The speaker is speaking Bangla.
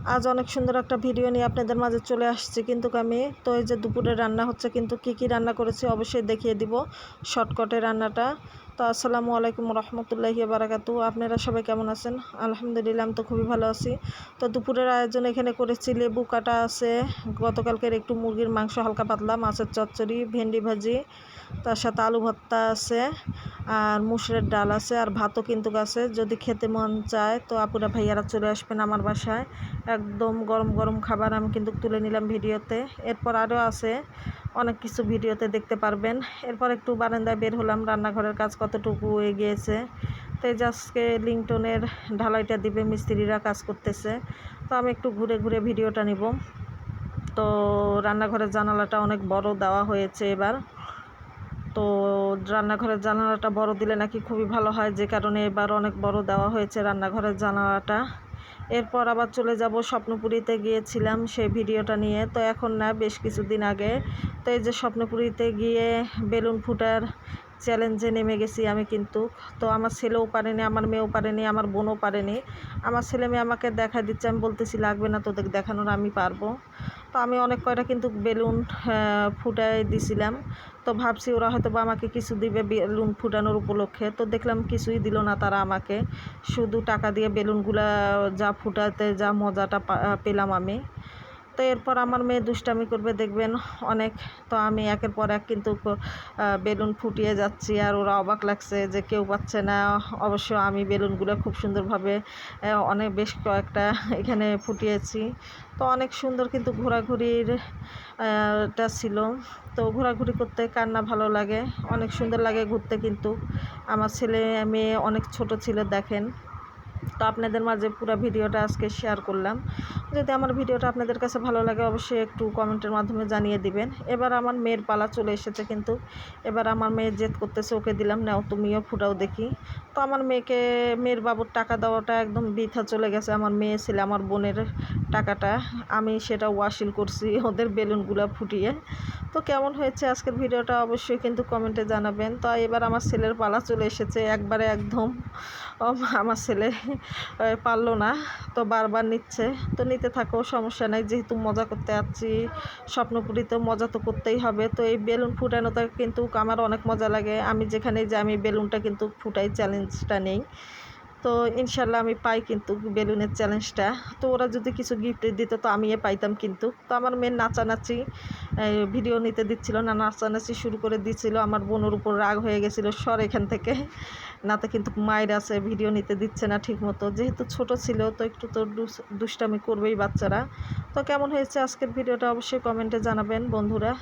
আজ অনেক সুন্দর একটা ভিডিও নিয়ে আপনাদের মাঝে চলে আসছি কিন্তু আমি তো এই যে দুপুরে রান্না হচ্ছে কিন্তু কি রান্না করেছি অবশ্যই দেখিয়ে দিব শর্টকাটে রান্নাটা। তো আসসালামু আলাইকুম রহমতুল্লাহি বারাকাতু। আপনারা সবাই কেমন আছেন? আলহামদুলিল্লাহ, আমি তো খুবই ভালো আছি। তো দুপুরের আয়োজন এখানে করেছি, লেবু কাটা আছে, গতকালকের একটু মুরগির মাংস হালকা পাতলা, মাছের চচ্চড়ি, ভেন্ডি ভাজি, তার সাথে আলু ভর্তা আছে, আর মুসুরের ডাল আছে, আর ভাতও কিন্তু আছে। যদি খেতে মন চায় তো আপুরা ভাইয়ারা চলে আসবেন আমার বাসায়, একদম গরম গরম খাবার আমি কিন্তু তুলে নিলাম ভিডিওতে। এরপর আরও আছে অনেক কিছু ভিডিওতে দেখতে পারবেন। এরপর একটু বারান্দায় বের হলাম, রান্নাঘরের কাজ কতটুকু এগিয়েছে। তো এই যে আজকে লিংটনের ঢালাইটা দিবে, মিস্ত্রিরা কাজ করতেছে, তো আমি একটু ঘুরে ঘুরে ভিডিওটা নিব। তো রান্নাঘরের জানালাটা অনেক বড় দেওয়া হয়েছে এবার। তো রান্নাঘরের জানালাটা বড় দিলে নাকি খুবই ভালো হয়, যে কারণে এবার অনেক বড় দেওয়া হয়েছে রান্নাঘরের জানালাটা। এরপর আবার চলে যাব, স্বপ্নপুরীতে গিয়েছিলাম সেই ভিডিওটা নিয়ে। তো এখন না, বেশ কিছুদিন আগে। তো এই যে স্বপ্নপুরীতে গিয়ে বেলুন ফুটার চ্যালেঞ্জে নেমে গেছি আমি কিন্তু। তো আমার ছেলেও পারেনি, আমার মেয়েও পারেনি, আমার বোনও পারেনি। আমার ছেলে মেয়ে আমাকে দেখা দিচ্ছে, আমি বলতেছি লাগবে না তোদের দেখানোর, আমি পারবো। তো আমি অনেক কয়টা কিন্তু বেলুন ফুটাই দিছিলাম। তো ভাবছি ওরা হয়তো বা আমাকে কিছু দিবে বেলুন ফুটানোর উপলক্ষে। তো দেখলাম কিছুই দিল না তারা আমাকে, শুধু টাকা দিয়ে বেলুনগুলা যা ফুটাতে যা মজাটা পেলাম আমি। তো এরপর আমার মেয়ে দুষ্টামি করবে দেখবেন অনেক। তো আমি একের পর এক কিন্তু বেলুন ফুটিয়ে যাচ্ছি, আর ওরা অবাক লাগছে যে কেউ পাচ্ছে না। অবশ্য আমি বেলুনগুলো খুব সুন্দরভাবে অনেক বেশ কয়েকটা এখানে ফুটিয়েছি। তো অনেক সুন্দর কিন্তু ঘোরাঘুরির টা ছিল। তো ঘোরাঘুরি করতে কার না ভালো লাগে, অনেক সুন্দর লাগে ঘুরতে কিন্তু। আমার ছেলে মেয়ে অনেক ছোট ছিল দেখেন। তো আপনাদের মাঝে পুরো ভিডিওটা আজকে শেয়ার করলাম। যদি আমার ভিডিওটা আপনাদের কাছে ভালো লাগে অবশ্যই একটু কমেন্টের মাধ্যমে জানিয়ে দিবেন। এবার আমার মেয়ের পালা চলে এসেছে কিন্তু। এবার আমার মেয়ে জেদ করতেছে, ওকে দিলাম, নাও তুমিও ফুটাও দেখি। তো আমার মেয়ের বাবুর টাকা দেওয়াটা একদম বৃথা চলে গেছে। আমার মেয়ে ছেলে আমার বোনের টাকাটা আমি সেটা ওয়াসিল করছি ওদের বেলুনগুলো ফুটিয়ে। তো কেমন হয়েছে আজকের ভিডিওটা অবশ্যই কিন্তু কমেন্টে জানাবেন। তো এবার আমার ছেলের পালা চলে এসেছে, একবারে একদম আমার ছেলে পারলো না, তো বারবার নিচ্ছে। তো নিতে থাকো, সমস্যা নাই, যেহেতু মজা করতে যাচ্ছি স্বপ্নপুরীতে, মজা তো করতেই হবে। তো এই বেলুন ফুটানোটা কিন্তু আমার অনেক মজা লাগে। আমি যেখানে যাই আমি বেলুনটা কিন্তু ফুটাই, চ্যালেঞ্জটা নেই। তো ইনশাল্লাহ আমি পাই কিন্তু বেলুনের চ্যালেঞ্জটা। তো ওরা যদি কিছু গিফট দিত তো আমি পাইতাম কিন্তু। তো আমার মেয়ের নাচানাচি ভিডিও নিতে দিচ্ছিল না, নাচানাচি শুরু করে দিচ্ছিল। আমার বোনের উপর রাগ হয়ে গেছিলো, সর এখান থেকে, নাতে কিন্তু মায়ের আছে, ভিডিও নিতে দিচ্ছে না ঠিক মতো। যেহেতু ছোট ছিল তো একটু তো দুষ্টামি করবেই বাচ্চারা। তো কেমন হয়েছে আজকের ভিডিওটা অবশ্যই কমেন্টে জানাবেন বন্ধুরা।